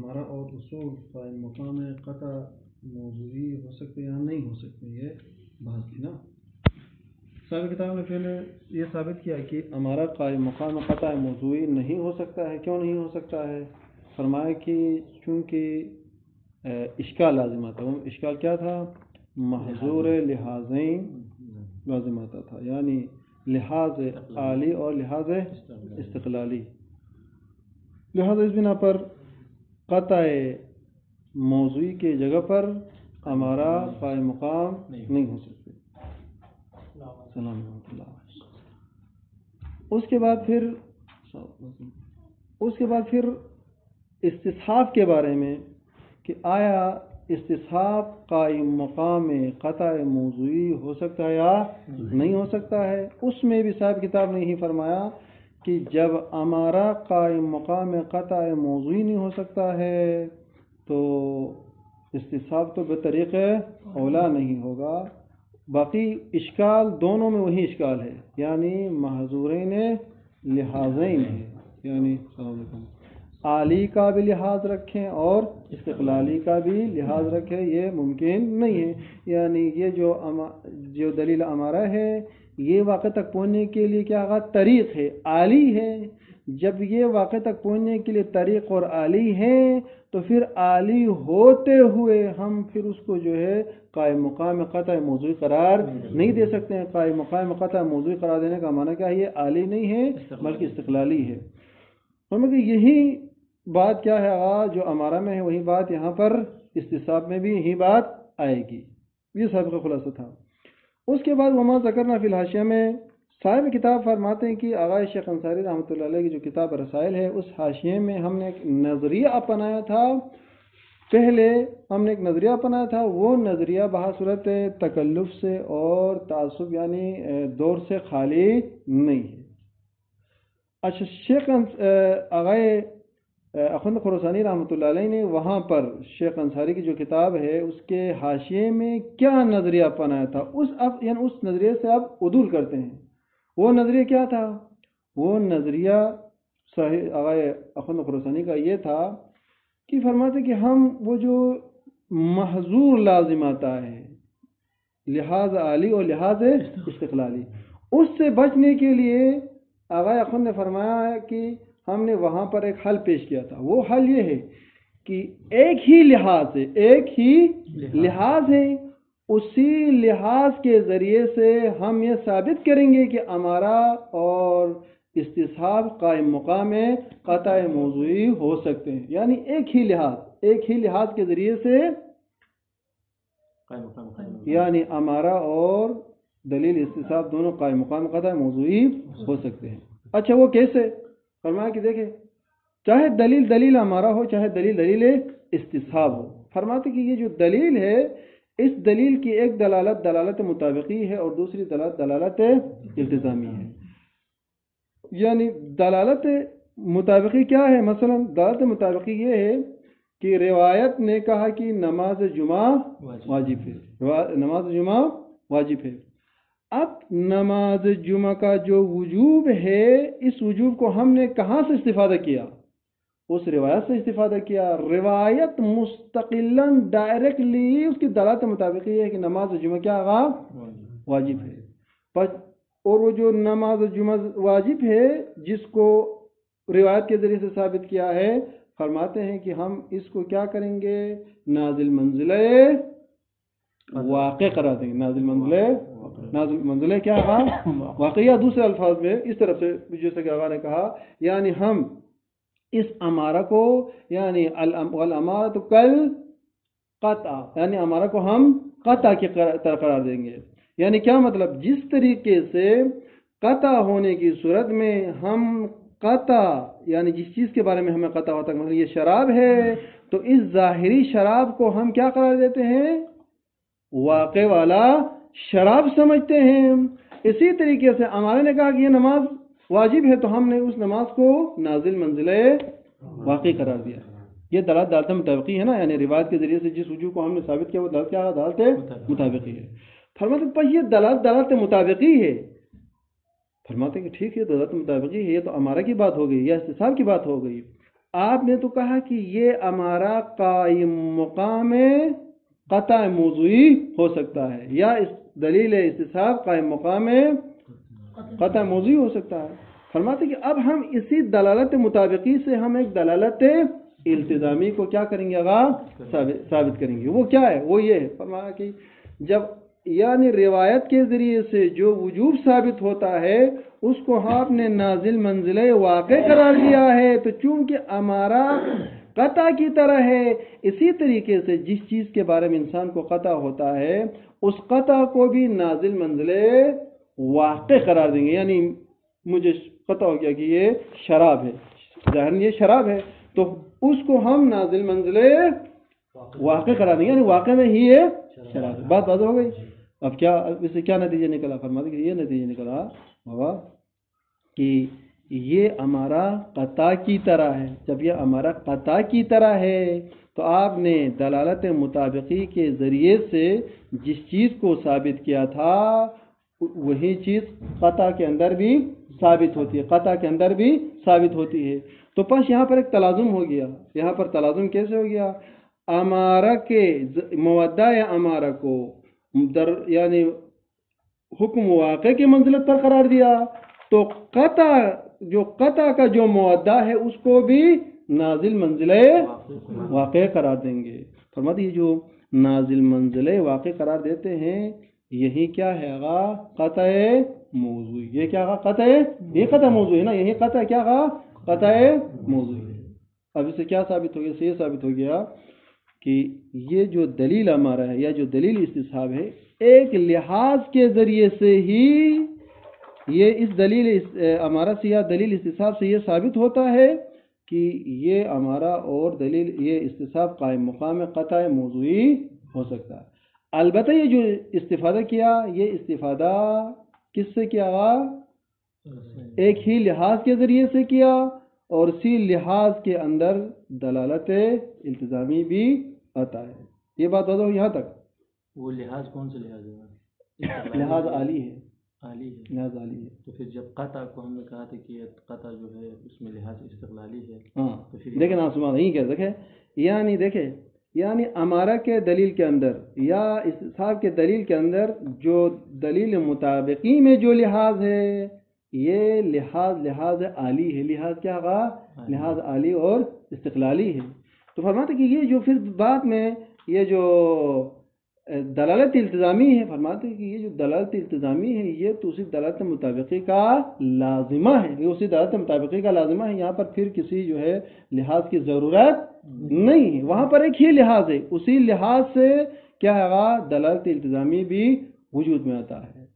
ہمارا اور اصول قائم مقام قطع موضوعی ہو سکتے یا نہیں ہو سکتے، یہ بحث تھی نا۔ صاحب کتاب نے پہلے یہ ثابت کیا کہ ہمارا قائم مقام قطع موضوعی نہیں ہو سکتا ہے۔ کیوں نہیں ہو سکتا ہے؟ فرمایا کہ چونکہ اشکال لازمات، وہ اشکال کیا تھا؟ محظور لحاظین لازماتا تھا، یعنی لحاظ عالی اور لحاظ استقلالی۔ لہذا اس بنا پر قطع موضوعی کے جگہ پر ہمارا قائم مقام نہیں ہو سکتے۔ سلام ورحمۃ اللہ۔ اس کے بعد پھر استصحاب کے بارے میں کہ آیا استصحاب قائم مقام قطع موضوعی ہو سکتا ہے یا نہیں ہو سکتا ہے۔ اس میں بھی صاحب کتاب نے یہی فرمایا کہ جب ہمارا قائم مقام قطع موضوعی نہیں ہو سکتا ہے تو استصحاب تو بطریق اولا نہیں ہوگا۔ باقی اشکال دونوں میں وہی اشکال ہے، یعنی محظورین لحاظین ہے، یعنی عالی کا بھی لحاظ رکھیں اور استقلالی کا بھی لحاظ رکھیں، یہ ممکن نہیں ہے۔ یعنی یہ جو دلیل امارہ ہے یہ واقع تک پہنچنے کے لیے کیا ہوگا؟ طریق ہے، عالی ہے۔ جب یہ واقع تک پہنچنے کے لیے طریق اور عالی ہے تو پھر عالی ہوتے ہوئے ہم پھر اس کو جو ہے قائم مقام قطع موضوعی قرار نہیں دے سکتے ہیں۔ قائم مقام قطع موضوعی قرار دینے کا معنی کیا ہے؟ یہ عالی نہیں ہے بلکہ استقلالی ہے۔ کہ یہی بات کیا ہے جو امارہ میں ہے وہی بات یہاں پر استصحاب میں بھی یہی بات آئے گی۔ یہ صاحب کا خلاصہ تھا۔ اس کے بعد وما ذکرنا فی الحاشیہ میں صاحب کتاب فرماتے ہیں کہ آغا شیخ انصاری رحمۃ اللہ علیہ کی جو کتاب رسائل ہے اس حاشیے میں ہم نے ایک نظریہ اپنایا تھا۔ پہلے ہم نے ایک نظریہ اپنایا تھا، وہ نظریہ بحصورت تکلف سے اور تعصب یعنی دور سے خالی نہیں ہے۔ اچھا، شیخ آغا اخوند خراسانی رحمۃ اللہ علیہ نے وہاں پر شیخ انصاری کی جو کتاب ہے اس کے حاشیے میں کیا نظریہ اپنایا تھا، یعنی اس نظریے سے آپ عدول کرتے ہیں۔ وہ نظریہ کیا تھا؟ وہ نظریہ آغا اخوند خراسانی کا یہ تھا کہ فرماتے کہ ہم وہ جو محظور لازم آتا ہے لحاظ عالی اور لحاظ استقلالی، اس سے بچنے کے لیے آغا اخوند نے فرمایا ہے کہ ہم نے وہاں پر ایک حل پیش کیا تھا۔ وہ حل یہ ہے کہ ایک ہی لحاظ ہے، اسی لحاظ کے ذریعے سے ہم یہ ثابت کریں گے کہ ہمارا اور استصحاب قائم مقام قطع موضوعی ہو سکتے ہیں۔ یعنی ایک ہی لحاظ کے ذریعے سے یعنی ہمارا اور دلیل استصحاب دونوں قائم مقام قطع موضوعی ہو سکتے ہیں۔ اچھا، وہ کیسے؟ فرمایا کہ دیکھیں، چاہے دلیل ہمارا ہو چاہے دلیل استصحاب ہو، فرماتے کہ یہ جو دلیل ہے اس دلیل کی ایک دلالت مطابقی ہے اور دوسری دلالت التزامی ہے۔ یعنی دلالت مطابقی کیا ہے؟ مثلا دلالت مطابقی یہ ہے کہ روایت نے کہا کہ نماز جمعہ واجب ہے۔ اب نماز جمعہ کا جو وجوب ہے اس وجوب کو ہم نے کہاں سے استفادہ کیا؟ اس روایت سے استفادہ کیا۔ روایت مستقلاً ڈائریکٹلی اس کی دلالت مطابق یہ ہے کہ نماز جمعہ کیا واجب ہے، اور وہ جو نماز جمعہ واجب ہے جس کو روایت کے ذریعے سے ثابت کیا ہے، فرماتے ہیں کہ ہم اس کو کیا کریں گے؟ نازل منزلہ واقع قرار دیں گے۔ نازل منزلہ کیا واقعہ، دوسرے الفاظ میں اس طرف سے جیسے کہ آغا نے کہا، یعنی ہم اس امارہ کو یعنی الامارۃ کل قطع، یعنی امارہ کو ہم قطع کی طرح قرار دیں گے۔ یعنی کیا مطلب؟ جس طریقے سے قطع ہونے کی صورت میں ہم قطع یعنی جس چیز کے بارے میں ہمیں قطع ہوتا ہے، مثلا یہ شراب ہے تو اس ظاہری شراب کو ہم کیا قرار دیتے ہیں؟ واقع والا شراب سمجھتے ہیں۔ اسی طریقے سے ہمارے نے کہا کہ یہ نماز واجب ہے تو ہم نے اس نماز کو نازل منزلہ واقع قرار دیا۔ یہ دلالت مطابقی ہے نا، یعنی روایت کے ذریعے سے جس وجوہ کو ہم نے ثابت کیا وہ دلالت مطابقی ہے۔ فرماتے ہیں یہ دلالت مطابقی ہے۔ فرماتے ہیں کہ ٹھیک ہے، دلالت مطابقی ہے، یہ تو ہمارا کی بات ہو گئی یا استصحاب کی بات ہو گئی۔ آپ نے تو کہا کہ یہ ہمارا قائم مقام قطع موضوعی ہو سکتا ہے، یا اس دلیل استصحاب قائم مقام قطع موضوعی ہو سکتا ہے. فرماتے کہ اب ہم اسی دلالت مطابقی سے ہم ایک دلالت التزامی کو کیا کریں گے آغا ثابت کریں گے. وہ کیا ہے؟ وہ یہ ہے، فرمایا کہ جب یعنی روایت کے ذریعے سے جو وجوب ثابت ہوتا ہے اس کو آپ نے نازل منزلہ واقع قرار دیا ہے، تو چونکہ ہمارا قطع کی طرح ہے، اسی طریقے سے جس چیز کے بارے میں انسان کو قطع ہوتا ہے اس قطع کو بھی نازل منزلہ واقع قرار دیں گے. یعنی مجھے قطع ہو گیا کہ یہ شراب ہے، ظاہر یہ شراب ہے، تو اس کو ہم نازل منزلہ واقع قرار دیں گے، یعنی واقع میں ہی یہ شراب ہے. بات ہو گئی. اب کیا اس سے کیا نتیجہ نکلا؟ فرماتے کہ یہ نتیجہ نکلا بابا کہ یہ ہمارا قطع کی طرح ہے. جب یہ ہمارا قطع کی طرح ہے تو آپ نے دلالت مطابقی کے ذریعے سے جس چیز کو ثابت کیا تھا وہی چیز قطع کے اندر بھی ثابت ہوتی ہے، قطع کے اندر بھی ثابت ہوتی ہے. تو پس یہاں پر ایک تلازم ہو گیا. یہاں پر تلازم کیسے ہو گیا؟ امارہ کے مودع امارہ کو یعنی حکم واقع کی منزلت پر قرار دیا، تو قطع کا جو مودع ہے اس کو بھی نازل منزلہ واقع قرار دیں گے. فرماتے یہ جو نازل منزلہ واقع قرار دیتے ہیں یہی کیا ہے آغا؟ قطع موضوعی. یہ کیا آغا؟ قطع، یہ قطع موضوعی ہے نا، یہی قطع کیا آغا؟ قطع موضوعی ہے. اب اس سے کیا ثابت ہو گیا؟ یہ ثابت ہو گیا کہ یہ جو دلیل ہمارا ہے یا جو دلیل استصحاب ہے ایک لحاظ کے ذریعے سے ہی یہ اس دلیل ہمارا سے یا دلیل استصحاب سے یہ ثابت ہوتا ہے کہ یہ ہمارا اور دلیل یہ استصحاب قائم مقام قطع موضوعی ہو سکتا ہے. البتہ یہ جو استفادہ کیا یہ استفادہ کس سے کیا؟ ایک ہی لحاظ کے ذریعے سے کیا، اور اسی لحاظ کے اندر دلالت التزامی بھی آتا ہے. یہ بات بتاؤ یہاں تک. وہ لحاظ کون سے لحاظ ہے؟ لحاظ عالی ہے. عالی ہے، لحاظ عالی ہے. تو پھر جب قطع کو ہم نے کہا تھا کہ قطع جو ہے اس میں لحاظ استقلالی ہے. ہاں تو پھر دیکھیں نا سما نہیں کہہ سکے، یعنی دیکھیں یعنی امارہ کے دلیل کے اندر یا استصحاب کے دلیل کے اندر جو دلیل مطابقی میں جو لحاظ ہے یہ لحاظ عالی ہے. لحاظ کیا ہوگا؟ لحاظ عالی اور استقلالی ہے. تو فرماتے کہ یہ جو پھر بعد میں یہ جو دلالت التزامی ہے، فرماتے کہ یہ جو دلالت التزامی ہے یہ تو اسی دلالت مطابقی کا لازمہ ہے، یہ اسی دلالت مطابقی کا لازمہ ہے. یہاں پر پھر کسی جو ہے لحاظ کی ضرورت نہیں ہے، وہاں پر ایک ہی لحاظ ہے، اسی لحاظ سے کیا ہوگا؟ دلالت التزامی بھی وجود میں آتا ہے.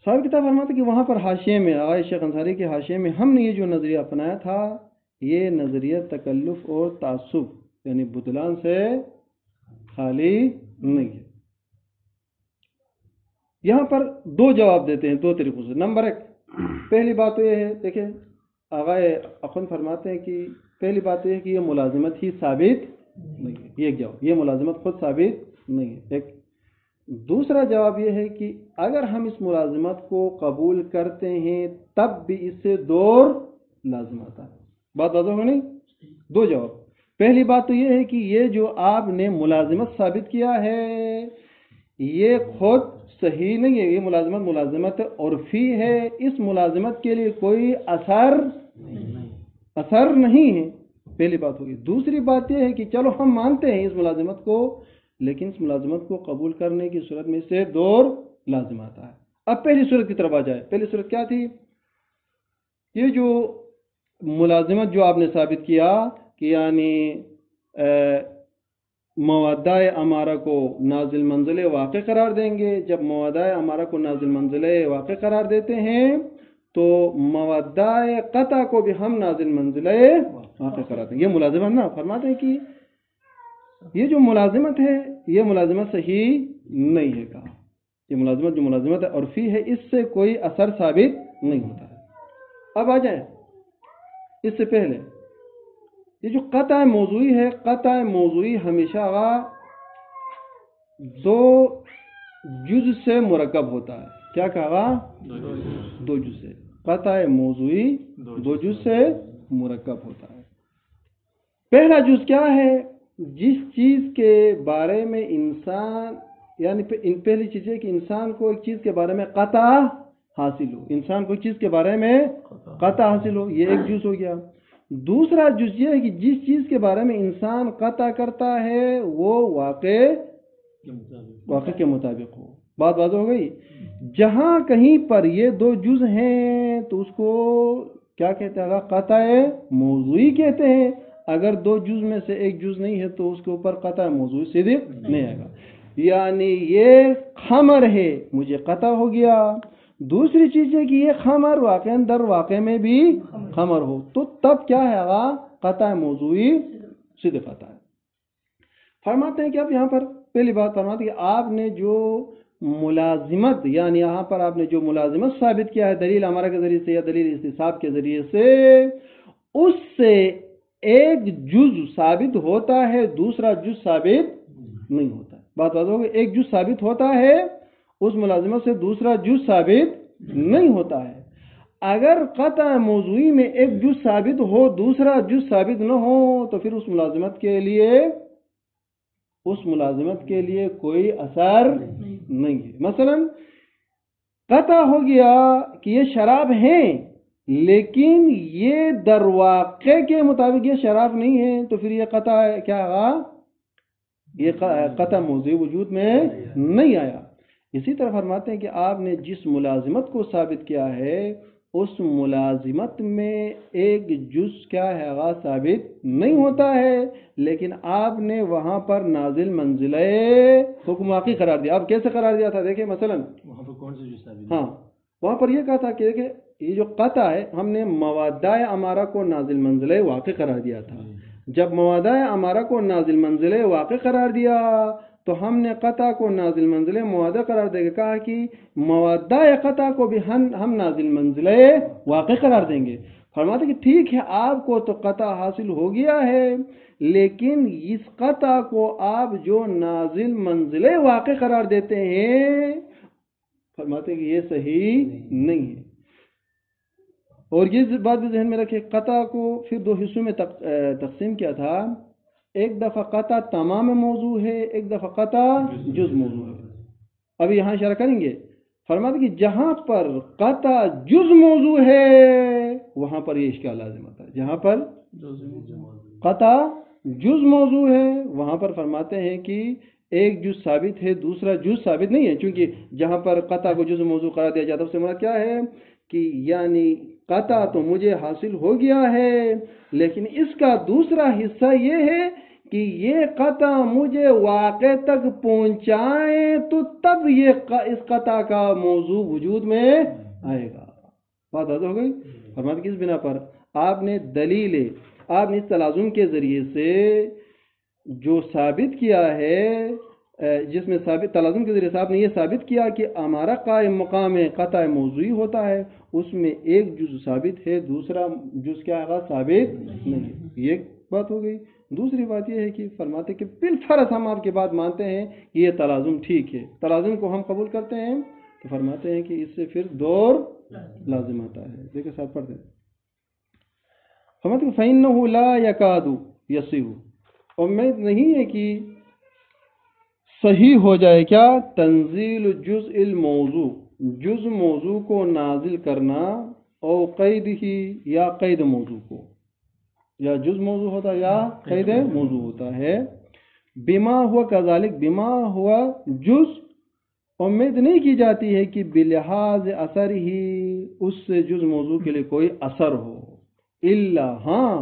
صاحب کتاب فرماتے کہ وہاں پر حاشیے میں آغا شیخ انصاری کے حاشیے میں ہم نے یہ جو نظریہ اپنایا تھا یہ نظریہ تکلف اور تعصب یعنی بطلان سے خالی نہیں ہے. یہاں پر دو جواب دیتے ہیں دو طریقوں سے. نمبر ایک، پہلی بات تو یہ ہے، دیکھیں آغا اخن فرماتے ہیں کہ پہلی بات یہ ہے کہ یہ ملازمت ہی ثابت نہیں ہے. یہ ایک جواب، یہ ملازمت خود ثابت نہیں ہے. ایک دوسرا جواب یہ ہے کہ اگر ہم اس ملازمت کو قبول کرتے ہیں تب بھی اس سے دور لازم آتا ہے. بات واضح ہو نہیں؟ دو جواب. پہلی بات تو یہ ہے کہ یہ جو آپ نے ملازمت ثابت کیا ہے یہ خود صحیح نہیں ہے، یہ ملازمت عرفی ہے، اس ملازمت کے لیے کوئی اثر نہیں ہے. پہلی بات ہوگی. دوسری بات یہ ہے کہ چلو ہم مانتے ہیں اس ملازمت کو، لیکن اس ملازمت کو قبول کرنے کی صورت میں سے دور لازم آتا ہے. اب پہلی صورت کی طرف آ جائے. پہلی صورت کیا تھی؟ یہ جو ملازمت جو آپ نے ثابت کیا کہ یعنی مودع امارہ کو نازل منزل واقع قرار دیں گے. جب مودع امارہ کو نازل منزل واقع قرار دیتے ہیں تو مودع قطع کو بھی ہم نازل منزل واقع قرار دیں گے. یہ ملازمت نا فرماتے ہیں کہ یہ جو ملازمت ہے یہ ملازمت صحیح نہیں ہے. کہا یہ ملازمت جو ملازمت عرفی ہے اس سے کوئی اثر ثابت نہیں ہوتا ہے. اب آ جائیں اس سے پہلے یہ جو قطع موضوعی ہے، قطع موضوعی ہمیشہ دو جز سے مرکب ہوتا ہے. کیا کہا؟ دو جز سے. قطع موضوعی دو جز سے مرکب ہوتا ہے۔ پہلا جز کیا ہے؟ جس چیز کے بارے میں انسان، یعنی پہلی چیز ہے کہ انسان کو ایک چیز کے بارے میں قطع حاصل ہو، انسان کو ایک چیز کے بارے میں قطع حاصل ہو، یہ ایک جز ہو گیا۔ دوسرا جز یہ ہے کہ جس چیز کے بارے میں انسان قطع کرتا ہے وہ واقع کے مطابق ہو۔ بات واضح ہو گئی؟ جہاں کہیں پر یہ دو جز ہیں تو اس کو کیا کہتے ہیں؟ قطع موضوعی کہتے ہیں۔ اگر دو جز میں سے ایک جز نہیں ہے تو اس کے اوپر قطع موضوعی صدق نہیں آئے گا۔ یعنی یہ خمر ہے، مجھے قطع ہو گیا۔ دوسری چیز ہے کہ یہ خمر واقع در واقع میں بھی خمر ہو، تو تب کیا ہے گا؟ قطع موضوعی صدق آتا ہے۔ فرماتے ہیں کہ اب یہاں پر پہلی بات فرماتے ہیں کہ آپ نے جو ملازمت، یعنی یہاں پر آپ نے جو ملازمت ثابت کیا ہے دلیل امارہ کے ذریعے سے یا دلیل استصحاب کے ذریعے سے، اس سے ایک جز ثابت ہوتا ہے، دوسرا جز ثابت نہیں ہوتا ہے۔ بات واضح ہوگی؟ ایک جز ثابت ہوتا ہے اس ملازمت سے، دوسرا جز ثابت نہیں ہوتا ہے۔ اگر قطع موضوعی میں ایک جز ثابت ہو دوسرا جز ثابت نہ ہو تو پھر اس ملازمت کے لیے کوئی اثر نہیں ہے۔ مثلا قطع ہو گیا کہ یہ شراب ہیں لیکن یہ در واقع کے مطابق یہ شراب نہیں ہے، تو پھر یہ قطع کیا ہوگا؟ یہ قطع موضوعی وجود میں نہیں آیا۔ اسی طرح فرماتے ہیں کہ آپ نے جس ملازمت کو ثابت کیا ہے اس ملازمت میں ایک جز کیا ہے گا؟ ثابت نہیں ہوتا ہے، لیکن آپ نے وہاں پر نازل منزلہ حکم واقعی قرار دیا۔ اب کیسے قرار دیا تھا؟ دیکھیں مثلا وہاں پر کون سے جز ثابت؟ ہاں، وہاں پر یہ کہا تھا کہ دیکھیں یہ جو قطع ہے ہم نے موادہ امارہ کو نازل منزلہ واقع قرار دیا تھا۔ جب موادہ امارہ کو نازل منزلہ واقع قرار دیا تو ہم نے قطع کو نازل منزلہ موادہ قرار دے کے کہا کہ موادہ قطع کو بھی ہم نازل منزلہ واقع قرار دیں گے۔ فرماتے کہ ٹھیک ہے، آپ کو تو قطع حاصل ہو گیا ہے، لیکن اس قطع کو آپ جو نازل منزلہ واقع قرار دیتے ہیں، فرماتے کہ یہ صحیح نہیں ہے۔ اور یہ بات بھی ذہن میں رکھے، قطع کو پھر دو حصوں میں تقسیم کیا تھا۔ ایک دفعہ قطع تمام موضوع ہے، ایک دفعہ قطع جز موضوع ہے۔ ابھی یہاں اشارہ کریں گے، فرماتے کہ جہاں پر قطع جز موضوع ہے وہاں پر یہ اشکال لازم آتا ہے۔ جہاں پر قطع جز موضوع ہے وہاں پر فرماتے ہیں کہ ایک جز ثابت ہے، دوسرا جز ثابت نہیں ہے، چونکہ جہاں پر قطع کو جز موضوع قرار دیا جاتا ہے اس سے مراد کیا ہے کہ یعنی قطع تو مجھے حاصل ہو گیا ہے، لیکن اس کا دوسرا حصہ یہ ہے کہ یہ قطع مجھے واقع تک پہنچائے تو تب یہ اس قطع کا موضوع وجود میں آئے گا۔ بات واضح ہو گئی؟ فرماتے کس بنا پر آپ نے آپ نے اس تلازم کے ذریعے سے جو ثابت کیا ہے، جس میں تلازم کے ذریعے سے آپ نے یہ ثابت کیا کہ ہمارا قائم مقام قطع موضوعی ہوتا ہے، اس میں ایک جز ثابت ہے، دوسرا جز کیا ہے؟ ثابت نہیں ہے۔ یہ ایک بات ہو گئی۔ دوسری بات یہ ہے کہ فرماتے کہ بالفرض ہم آپ کی بات مانتے ہیں کہ یہ تلازم ٹھیک ہے، تلازم کو ہم قبول کرتے ہیں، تو فرماتے ہیں کہ اس سے پھر دور لازم آتا ہے۔ دیکھیں ساتھ پڑھتے ہیں، فرماتے ہیں فَإِنَّهُ لَا يَكَادُ يَصِحُ، امید نہیں ہے کہ صحیح ہو جائے کیا؟ تنزیل جزء الموضوع، جز موضوع کو نازل کرنا، او قید ہی یا قید موضوع کو، یا جز موضوع ہوتا ہے یا قید موضوع ہوتا ہے، بما ہوا کذالک، بما ہوا جز، امید نہیں کی جاتی ہے کہ بلحاظ اثر ہی اس سے جز موضوع کے لیے کوئی اثر ہو، الا، ہاں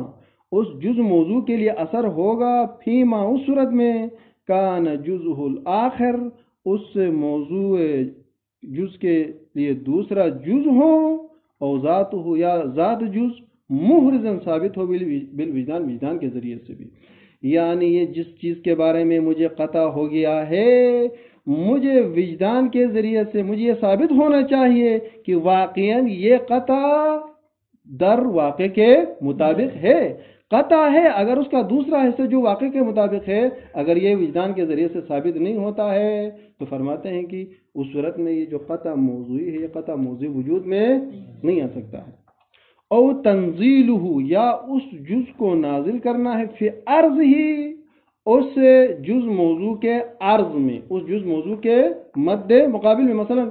اس جز موضوع کے لیے اثر ہوگا، فیما، اس صورت میں، کان جزء الآخر، اس سے موضوع جز کے لیے دوسرا جز ہو، او ذات ہو یا ذات جز، محرزن ثابت ہو بالوجدان، وجدان کے ذریعے سے بھی۔ یعنی یہ جس چیز کے بارے میں مجھے قطع ہو گیا ہے، مجھے وجدان کے ذریعے سے مجھے یہ ثابت ہونا چاہیے کہ واقعاً یہ قطع در واقع کے مطابق ہے۔ قطع ہے اگر اس کا دوسرا حصہ جو واقع کے مطابق ہے اگر یہ وجدان کے ذریعے سے ثابت نہیں ہوتا ہے تو فرماتے ہیں کہ اس صورت میں یہ جو قطع موضوعی ہے یہ قطع موضوعی وجود میں نہیں آ سکتا ہے. او تنزیلہ یا اس جز کو نازل کرنا ہے فی عرض ہی اس جز موضوع کے عرض میں اس جز موضوع کے مد مقابل میں. مثلا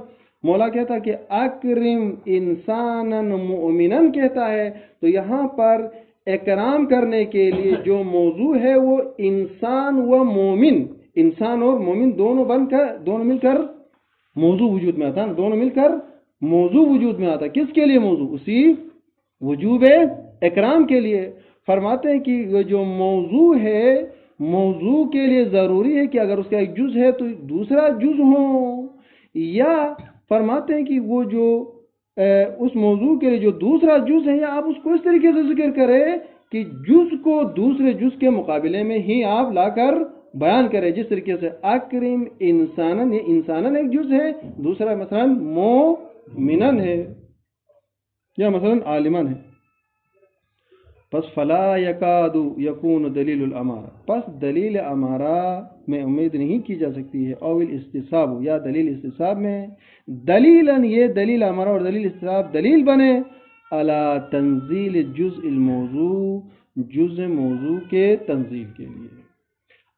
مولا کہتا کہ اکرم انسانا مؤمنا کہتا ہے تو یہاں پر اکرام کرنے کے لیے جو موضوع ہے وہ انسان و مومن انسان اور مومن دونوں مل کر موضوع وجود میں آتا ہے. دونوں مل کر موضوع وجود میں آتا ہے. کس کے لیے موضوع؟ اسی وجوب اکرام کے لیے. فرماتے ہیں کہ یہ جو موضوع ہے موضوع کے لیے ضروری ہے کہ اگر اس کا ایک جز ہے تو دوسرا جز ہو. یا فرماتے ہیں کہ وہ جو اس موضوع کے لیے جو دوسرا جز ہے یا آپ اس کو اس طریقے سے ذکر کریں کہ جز کو دوسرے جز کے مقابلے میں ہی آپ لا کر بیان کریں. جس طریقے سے اکرم انسانن یہ انسانن ایک جز ہے دوسرا مثلا مومنن ہے یا مثلا عالمن ہے. پس فلا یکاد یکون دلیل الامارہ پس دلیل امارہ میں امید نہیں کی جا سکتی ہے. او الاستصحاب یا دلیل استصحاب میں دلیلاً یہ دلیل امارہ اور دلیل استصحاب دلیل بنے علی تنزیل جزء الموضوع جزء موضوع کے تنزیل کے لیے.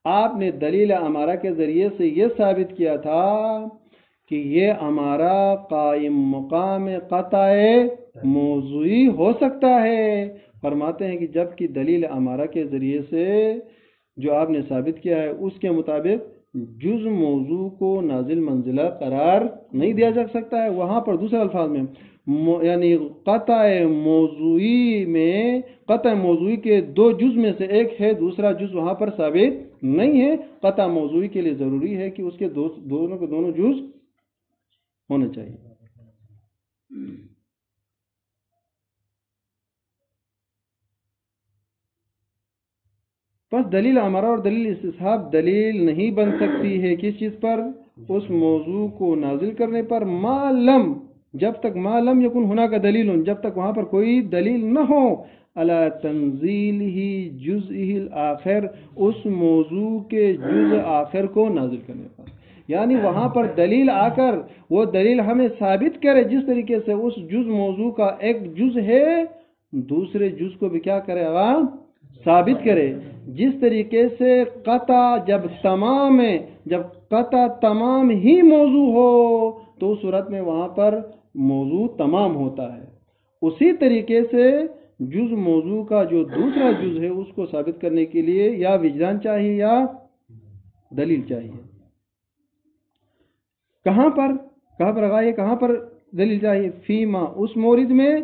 آپ نے دلیل امارہ کے ذریعے سے یہ ثابت کیا تھا کہ یہ امارہ قائم مقام قطع موضوعی ہو سکتا ہے. فرماتے ہیں کہ جب کہ دلیل امارہ کے ذریعے سے جو آپ نے ثابت کیا ہے اس کے مطابق جز موضوع کو نازل منزلہ قرار نہیں دیا جا سکتا ہے. وہاں پر دوسرے الفاظ میں یعنی قطع موضوعی کے دو جز میں سے ایک ہے دوسرا جز وہاں پر ثابت نہیں ہے. قطع موضوعی کے لیے ضروری ہے کہ اس کے دونوں کے دونوں جز ہونا چاہیے. پس دلیل امارہ اور دلیل استصحاب دلیل نہیں بن سکتی ہے کس چیز پر؟ اس موضوع کو نازل کرنے پر معلم جب تک معلم یکن ہونا کا دلیل جب تک وہاں پر کوئی دلیل نہ ہو علی تنزیل ہی جزء الآخر اس موضوع کے جز آخر کو نازل کرنے پر. یعنی وہاں پر دلیل آ کر وہ دلیل ہمیں ثابت کرے جس طریقے سے اس جز موضوع کا ایک جز ہے دوسرے جز کو بھی کیا کرے عوام ثابت کرے. جس طریقے سے قطع جب قطع تمام ہی موضوع ہو تو اس صورت میں وہاں پر موضوع تمام ہوتا ہے. اسی طریقے سے جز موضوع کا جو دوسرا جز ہے اس کو ثابت کرنے کے لیے یا وجدان چاہیے یا دلیل چاہیے. کہاں پر دلیل چاہیے؟ فیما اس مورد میں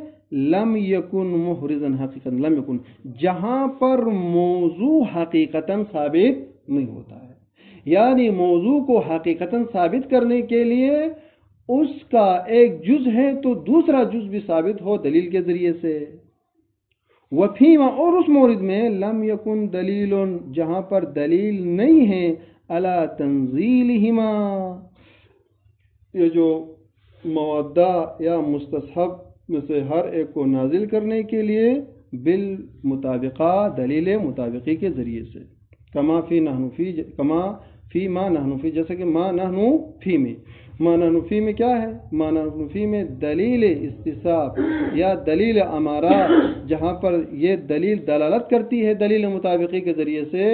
لم یکن محرزا حقیقتا لم یکن جہاں پر موضوع حقیقتا ثابت نہیں ہوتا ہے. یعنی موضوع کو حقیقتا ثابت کرنے کے لیے اس کا ایک جز ہے تو دوسرا جز بھی ثابت ہو دلیل کے ذریعے سے. وفیما اور اس مورد میں لم یکن دلیل جہاں پر دلیل نہیں ہے علی تنزیلہما یہ جو مودہ یا مستصحب میں سے ہر ایک کو نازل کرنے کے لیے بالمطابقہ دلیل مطابقی کے ذریعے سے. کما فی ما نحن فی جیسے کہ ما نحن فی میں کیا ہے؟ ما نحن فی میں دلیل استصحاب یا دلیل امارہ جہاں پر یہ دلیل دلالت کرتی ہے دلیل مطابقی کے ذریعے سے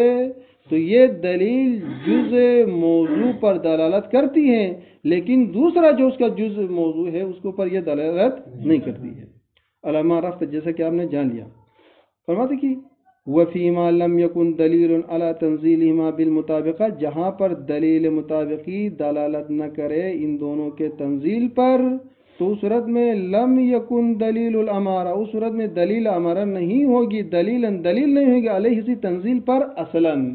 تو یہ دلیل جز موضوع پر دلالت کرتی ہے لیکن دوسرا جو اس کا جز موضوع ہے اس کے اوپر یہ دلالت نہیں کرتی ہے. علامہ رفت جیسا کہ آپ نے جان لیا. فرماتے کہ وفیما لم یکن دلیل علی تنزیلہما بالمطابقہ جہاں پر دلیل مطابقی دلالت نہ کرے ان دونوں کے تنزیل پر تو اس صورت میں لم یکن دلیل الامارہ اس صورت میں دلیل امارہ نہیں ہوگی دلیل نہیں ہوگی علیہ اسی تنزیل پر اصلاً.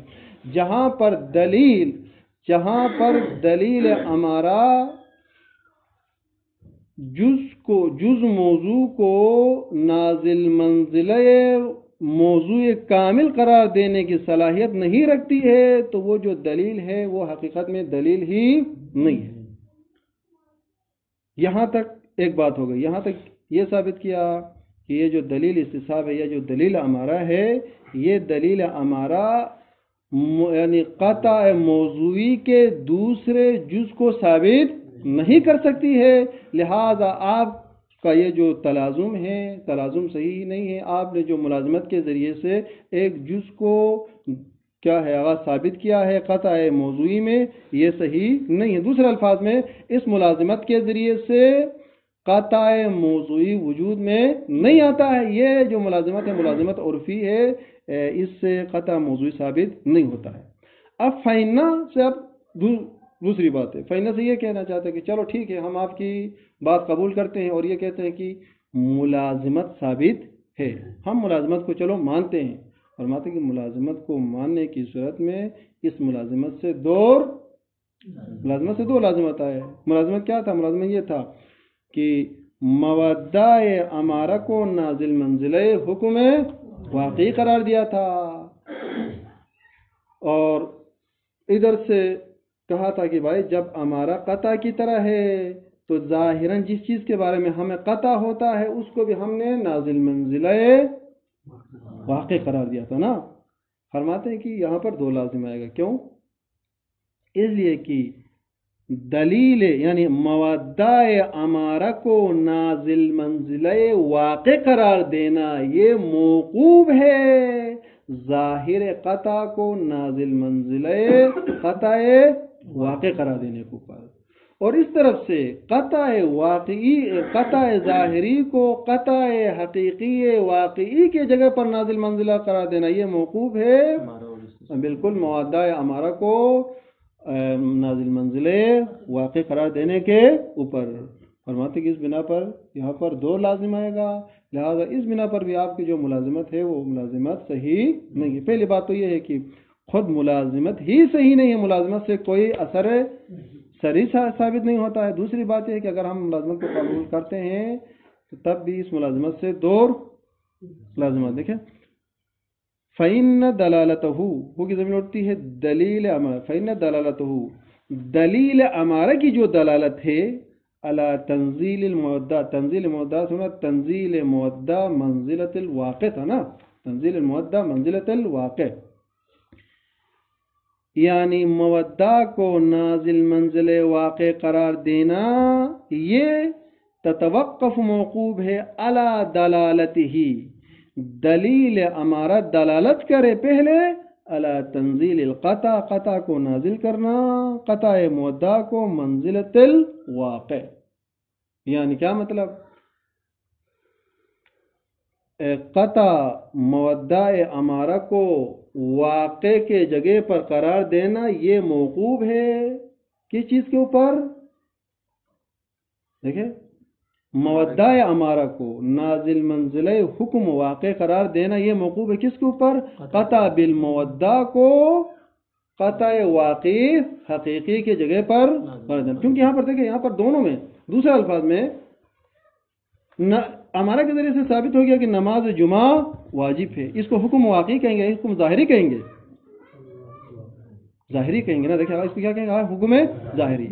جہاں پر دلیل امارہ جز موضوع کو نازل منزلہ موضوع کامل قرار دینے کی صلاحیت نہیں رکھتی ہے تو وہ جو دلیل ہے وہ حقیقت میں دلیل ہی نہیں ہے. یہاں تک ایک بات ہو گئی. یہاں تک یہ ثابت کیا کہ یہ جو دلیل استصحاب ہے، یہ جو دلیل امارہ ہے، یہ دلیل امارہ یعنی قطع موضوعی کے دوسرے جز کو ثابت نہیں کر سکتی ہے، لہذا آپ کا یہ جو تلازم ہے، تلازم صحیح نہیں ہے۔ آپ نے جو ملازمت کے ذریعے سے ایک جز کو کیا ہے آغاز ثابت کیا ہے قطع موضوعی میں، یہ صحیح نہیں ہے۔ دوسرے الفاظ میں اس ملازمت کے ذریعے سے قطع موضوعی وجود میں نہیں آتا ہے۔ یہ جو ملازمت ہے ملازمت عرفی ہے، اس سے قطع موضوعی ثابت نہیں ہوتا ہے۔ اب فائنہ سے اب دوسری بات ہے، فائنہ سے یہ کہنا چاہتے ہیں کہ چلو ٹھیک ہے، ہم آپ کی بات قبول کرتے ہیں اور یہ کہتے ہیں کہ ملازمت ثابت ہے، ہم ملازمت کو چلو مانتے ہیں۔ فرماتے ہیں کہ ملازمت کو ماننے کی صورت میں اس ملازمت سے دو لازمت آئے۔ ملازمت کیا تھا؟ ملازمت یہ تھا کہ مودہ امارہ کو نازل منزلہ حکم واقعی قرار دیا تھا، اور ادھر سے کہا تھا کہ بھائی جب امارہ قطع کی طرح ہے تو ظاہراً جس چیز کے بارے میں ہمیں قطع ہوتا ہے اس کو بھی ہم نے نازل منزلہ واقع قرار دیا تھا نا۔ فرماتے ہیں کہ یہاں پر دو لازم آئے گا، کیوں؟ اس لیے کہ دلیل یعنی مودہ امارہ کو نازل منزلہ واقع قرار دینا یہ موقوف ہے ظاہر قطع کو نازل منزلہ قطع واقع قرار دینے کے اوپر، اور اس طرف سے قطع ظاہری کو قطع حقیقی واقعی کے جگہ پر نازل منزلہ قرار دینا یہ موقوف ہے بالکل مودہ امارہ کو نازل منزلے واقع قرار دینے کے اوپر۔ فرماتے کہ اس بنا پر یہاں پر دو لازم آئے گا، لہذا اس بنا پر بھی آپ کی جو ملازمت ہے وہ ملازمت صحیح نہیں ہے۔ پہلی بات تو یہ ہے کہ خود ملازمت ہی صحیح نہیں ہے، ملازمت سے کوئی اثر سری ثابت نہیں ہوتا ہے۔ دوسری بات یہ ہے کہ اگر ہم ملازمت کو قبول کرتے ہیں تو تب بھی اس ملازمت سے دو لازمات دیکھیں۔ فَإِنَّ دَلَالَتَهُ وہ کی زمین اٹھتی ہے دلیل امارہ، فَإِنَّ دَلَالَتَهُ دلیل امارہ کی جو دلالت ہے علی تنزیل المودہ، تنزیل مودہ سنا، تنزیل مودہ منزلۃ الواقع تھا نا، تنزیل المودہ منزلۃ الواقع، یعنی مودہ کو نازل منزل واقع قرار دینا یہ تتوقف موقوف ہے علی دلالتہ، دلیل امارہ دلالت کرے پہلے علی تنزیل القطع، قطع کو نازل کرنا، قطع مودہ کو منزلۃ الواقع، یعنی کیا مطلب؟ قطع مودہ امارہ کو واقع کے جگہ پر قرار دینا یہ موقوف ہے کس چیز کے اوپر؟ دیکھیں، مودہ امارہ کو نازل منزلہ حکم واقع قرار دینا یہ موقوف ہے کس کے اوپر؟ قطع بالمودہ کو قطع واقعی حقیقی کے جگہ پر قرار دینا، کیونکہ یہاں پر دیکھیں یہاں پر دونوں میں دوسرے الفاظ میں امارہ کے ذریعے سے ثابت ہو گیا کہ نماز جمعہ واجب ہے، اس کو حکم واقعی کہیں گے، حکم ظاہری کہیں گے، ظاہری کہیں گے نا، دیکھیں اس کو کیا کہیں گے؟ حکم ظاہری۔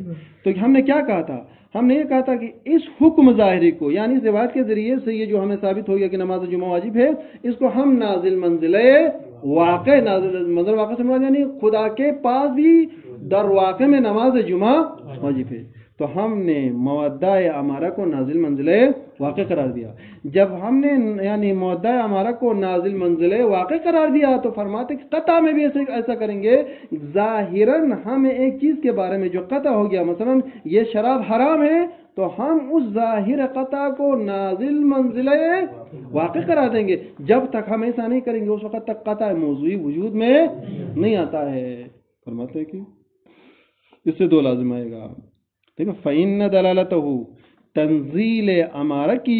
تو ہم نے کیا کہا تھا؟ ہم نے یہ کہا تھا کہ اس حکم ظاہری کو یعنی اس روایت کے ذریعے سے یہ جو ہمیں ثابت ہو گیا کہ نماز جمعہ واجب ہے، اس کو ہم نازل منزلہ واقع، نازل منزل واقع سے مراد یعنی خدا کے پاس بھی در واقع میں نماز جمعہ واجب ہے، تو ہم نے مودہ امارہ کو نازل منزلہ واقع قرار دیا۔ جب ہم نے یعنی مودہ امارہ کو نازل منزلہ واقع قرار دیا تو فرماتے کہ قطع میں بھی ایسا کریں گے، ظاہراً ہم ایک چیز کے بارے میں جو قطع ہو گیا، مثلا یہ شراب حرام ہے، تو ہم اس ظاہر قطع کو نازل منزلہ واقع قرار دیں گے۔ جب تک ہم ایسا نہیں کریں گے اس وقت تک قطع موضوعی وجود میں نہیں آتا ہے۔ فرماتے ہیں کہ اس سے دو لازم آئے گا، دیکھو فَإِنَّ دَلَالَتَهُ تنزیل امارہ کی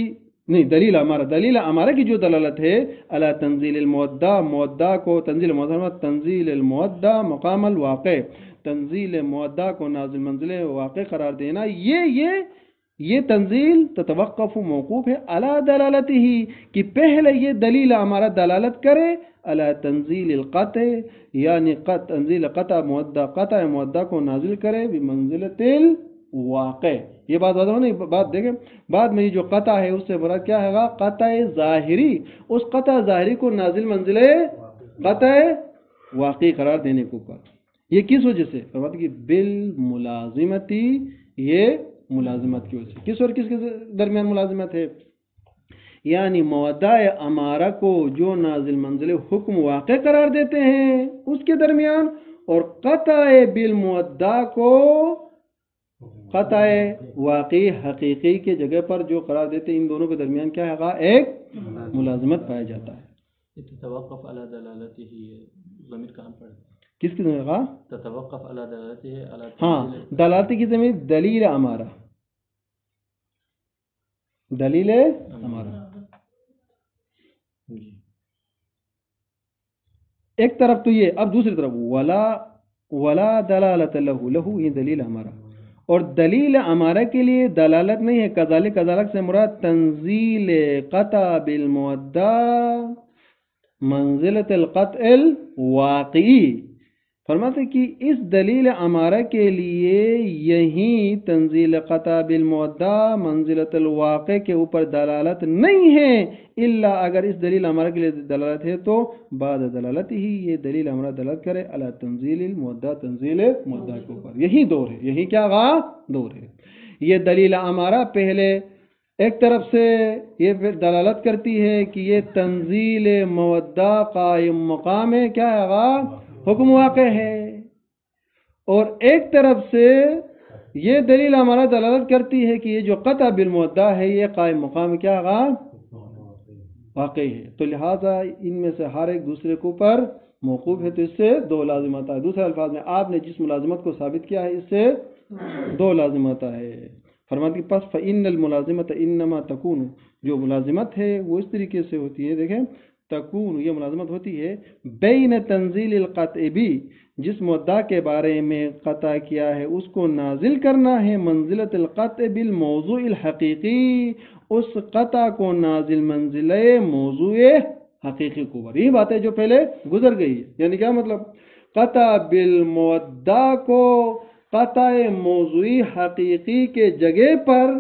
نہیں، دلیل امارہ کی جو دلالت ہے علی تنزیل المودہ، مودہ کو تنزیل مودہ، تنزیل المودہ مقام الواقع، تنزیل مودہ کو نازل منزل واقع قرار دینا یہ تنزیل تتوقف موقوف ہے علی دلالتہ، کہ پہلے یہ دلیل امارہ دلالت کرے علی تنزیل القطع، یعنی تنزیل قطع مودہ کو نازل کرے بمنزلۃ واقع. یہ بات بتا نہیں, بات دیکھیں بعد میں یہ جو قطع ہے اس سے مراد کیا ہے گا؟ قطع ظاہری. اس قطع ظاہری کو نازل منزلے قطع واقعی قرار دینے کے اوپر. یہ کس وجہ سے؟ فرماتے کہ بالملازمتی, یہ ملازمت کی وجہ سے. کس اور کس کے درمیان ملازمت ہے؟ یعنی مودع امارہ کو جو نازل منزل حکم واقع قرار دیتے ہیں اس کے درمیان, اور قطع بالمودع کو قطع واقعی حقیقی کے جگہ پر جو قرار دیتے ہیں, ان دونوں کے درمیان کیا ہے گا؟ ایک ملازمت پایا جاتا ہے. تتوقف علی دلالته, ضمیر کہاں پر ہے؟ کس کی جگہ؟ تتوقف علی دلالته, علی ہاں, دلالتی کی ضمیر دلیل امارہ, دلیل امارہ. ایک طرف تو یہ, اب دوسری طرف ولا دلالت لہو, لہو یہ دلیل امارہ, اور دلیل امارہ کے لیے دلالت نہیں ہے. کذالک, کذالک سے مراد تنزیل قطع بالمودع منزلت القطع الواقعی. فرماتے کہ اس دلیل امارہ کے لیے یہی تنزیل قطع بالمودع منزلت الواقع کے اوپر دلالت نہیں ہے, الا اگر اس دلیل امارہ کے لیے دلالت ہے تو بعد دلالت ہی یہ دلیل امارہ دلالت کرے علی تنزیل المودع, تنزیل مودع کے اوپر. یہی دور ہے, یہی کیا گا؟ دور ہے. یہ دلیل امارہ پہلے ایک طرف سے یہ دلالت کرتی ہے کہ یہ تنزیل مودع قائم مقام ہے, کیا ہے گا؟ حکم واقع ہے, اور ایک طرف سے یہ دلیل ہمارا دلالت کرتی ہے کہ یہ جو قطع بالمودع ہے یہ قائم مقام کیا گا؟ واقع ہے. تو لہٰذا ان میں سے ہر ایک دوسرے کے اوپر موقوف ہے, تو اس سے دو لازمات ہے. دوسرے الفاظ میں آپ نے جس ملازمت کو ثابت کیا ہے اس سے دو لازمات ہے. فرماتے کہ پس فإن الملازمت انما تکون, جو ملازمت ہے وہ اس طریقے سے ہوتی ہے, دیکھیں تکون یہ ملازمت ہوتی ہے بین تنزیل القطع بھی, جس مدعا کے بارے میں قطع کیا ہے اس کو نازل کرنا ہے منزلت القطع بالموضوع الحقیقی, اس قطع کو نازل منزلہ موضوع حقیقی کو بر. یہ باتیں جو پہلے گزر گئی ہے, یعنی کیا مطلب؟ قطع بالمدعا کو قطع موضوعی حقیقی کے جگہ پر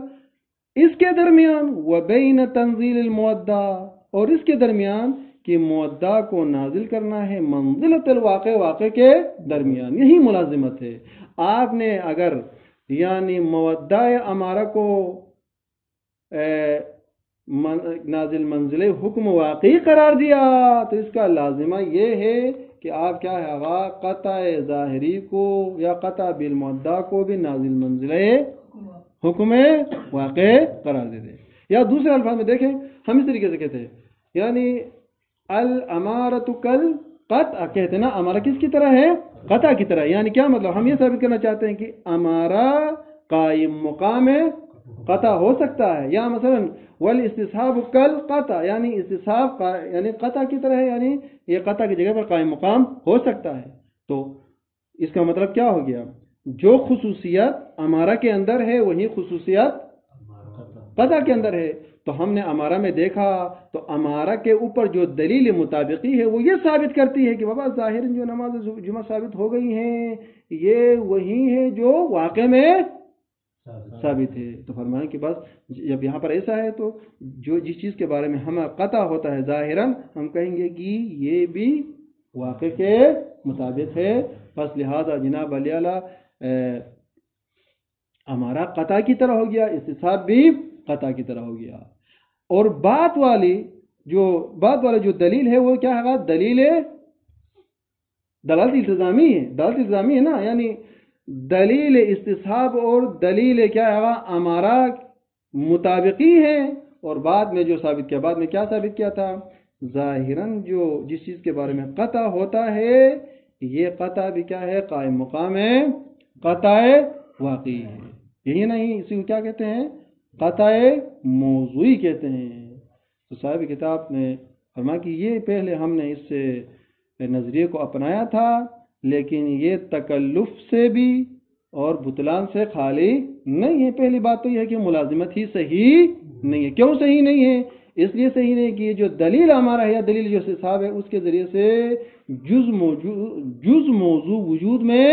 اس کے درمیان و بین تنزیل المودع, اور اس کے درمیان کہ مودع کو نازل کرنا ہے منزلت الواقع, واقع کے درمیان. یہی ملازمت ہے. آپ نے اگر یعنی مودع امارہ کو نازل منزل حکم واقعی قرار دیا تو اس کا لازمہ یہ ہے کہ آپ کیا ہے گا؟ قطع ظاہری کو یا قطع بالمودع کو بھی نازل منزل حکم واقع قرار دے دیں. یا دوسرے الفاظ میں دیکھیں, ہم اس طریقے سے کہتے ہیں یعنی الامارۃ کل قطع, کہتے ہیں نا امارہ کس کی طرح ہے؟ قطع کی طرح. یعنی کیا مطلب؟ ہم یہ ثابت کرنا چاہتے ہیں کہ امارہ قائم مقام قطع ہو سکتا ہے, یا مثلا والاستصحاب کل قطع, یعنی استصحاب یعنی قطع کی طرح ہے, یعنی یہ قطع کی جگہ پر قائم مقام ہو سکتا ہے. تو اس کا مطلب کیا ہو گیا؟ جو خصوصیت امارہ کے اندر ہے وہی خصوصیت قطع کے اندر ہے. تو ہم نے امارہ میں دیکھا تو امارہ کے اوپر جو دلیل مطابقی ہے وہ یہ ثابت کرتی ہے کہ بابا ظاہر جو نماز جمعہ ثابت ہو گئی ہیں یہ وہی ہے جو واقع میں ثابت ہے. تو فرمائیں کہ بس جب یہاں پر ایسا ہے تو جو جس چیز کے بارے میں ہمیں قطع ہوتا ہے ظاہراً, ہم کہیں گے کہ یہ بھی واقع کے مطابق ہے. بس لہذا جناب علی ہمارا قطع کی طرح ہو گیا, استصحاب بھی قطع کی طرح ہو گیا. اور بات والی جو دلیل ہے وہ کیا ہے؟ دلیل دلالت التزامی ہے. دلالت التزامی ہے نا, یعنی دلیل استصحاب اور دلیل کیا ہے امارہ مطابقی ہے. اور بعد میں جو ثابت کیا, بعد میں کیا ثابت کیا تھا؟ ظاہراً جو جس چیز کے بارے میں قطع ہوتا ہے یہ قطع بھی کیا ہے؟ قائم مقام ہے, قطع واقعی ہے. یہی نہیں, اسی کو کیا کہتے ہیں؟ قطع موضوعی کہتے ہیں. تو صاحب کتاب نے فرمایا کہ یہ پہلے ہم نے اس سے نظریے کو اپنایا تھا, لیکن یہ تکلف سے بھی اور بطلان سے خالی نہیں ہے. پہلی بات تو یہ ہے کہ ملازمت ہی صحیح نہیں ہے. کیوں صحیح نہیں ہے؟ اس لیے صحیح نہیں کہ یہ جو دلیل ہمارا ہے یا دلیل جو استصحاب ہے اس کے ذریعے سے جز موضوع وجود میں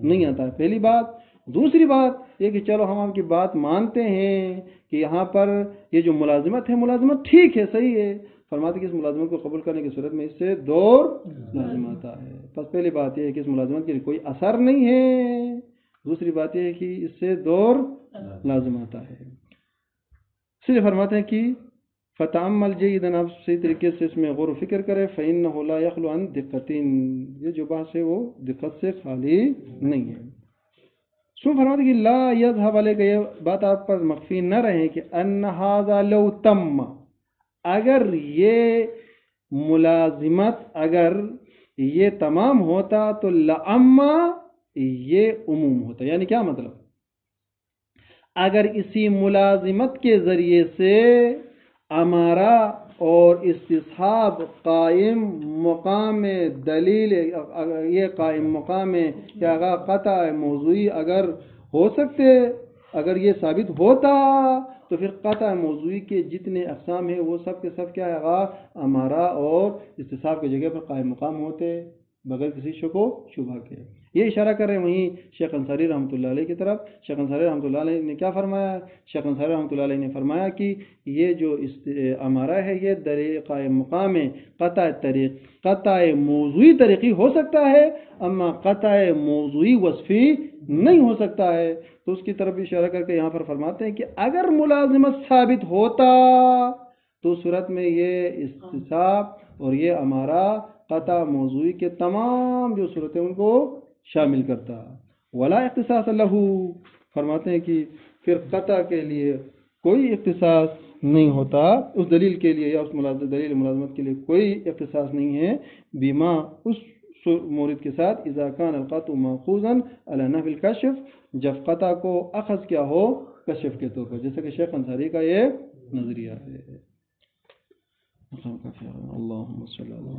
نہیں آتا ہے, پہلی بات. دوسری بات یہ کہ چلو ہم آپ کی بات مانتے ہیں کہ یہاں پر یہ جو ملازمت ہے ملازمت ٹھیک ہے، صحیح ہے، فرماتے کہ اس ملازمت کو قبول کرنے کی صورت میں اس سے دور لازم آتا ہے. بس پہلی بات یہ ہے کہ اس ملازمت کے لیے کوئی اثر نہیں ہے، دوسری بات یہ ہے کہ اس سے دور لازم آتا ہے. اس لیے فرماتے ہیں کہ فتعمل جیداً، آپ صحیح طریقے سے اس میں غور و فکر کرے، فإنه لا يخلو عن دقتین، یہ جو بحث ہے وہ دقت سے خالی نہیں ہے. سو فرماتے کہ لا یذهب علیک، یہ بات آپ پر مخفی نہ رہے کہ ان ھذا لو تم، اگر یہ ملازمت اگر یہ تمام ہوتا تو لعما، یہ عموم ہوتا. یعنی کیا مطلب؟ اگر اسی ملازمت کے ذریعے سے امارہ اور استصحاب قائم مقام دلیل، یہ قائم مقام کہ اگر قطع موضوعی اگر ہو سکتے، اگر یہ ثابت ہوتا تو پھر قطع موضوعی کے جتنے اقسام ہیں وہ سب کے سب کیا ہے، امارہ اور استصحاب کی جگہ پر قائم مقام ہوتے بغیر کسی شک و شبہ کے. یہ اشارہ کر رہے ہیں وہیں شیخ انصاری رحمۃ اللہ علیہ کی طرف. شیخ انصاری رحمۃ اللہ علیہ نے کیا فرمایا؟ شیخ انصاری رحمۃ اللہ علیہ نے فرمایا کہ یہ جو امارہ ہے یہ دلیل قائم مقام قطع موضوعی طریقی ہو سکتا ہے، اما قطع موضوعی وصفی نہیں ہو سکتا ہے. تو اس کی طرف اشارہ کر کے یہاں پر فرماتے ہیں کہ اگر ملازمت ثابت ہوتا تو صورت میں یہ استصحاب اور یہ امارہ قطع موضوعی کے تمام جو صورتیں ان کو شامل کرتا. ولا اختصاص له، فرماتے ہیں کہ پھر قطع کے لیے کوئی اختصاص نہیں ہوتا اس دلیل کے لیے، یا اس دلیل ملازمت کے لیے کوئی اختصاص نہیں ہے. بیما، اس مورد کے ساتھ، اذا كان القطع ماخوذا على نفي الكشف، جب قطع کو اخذ کیا ہو کشف کے طور پر، جیسا کہ شیخ انصاری کا یہ نظریہ ہے. اللهم صل على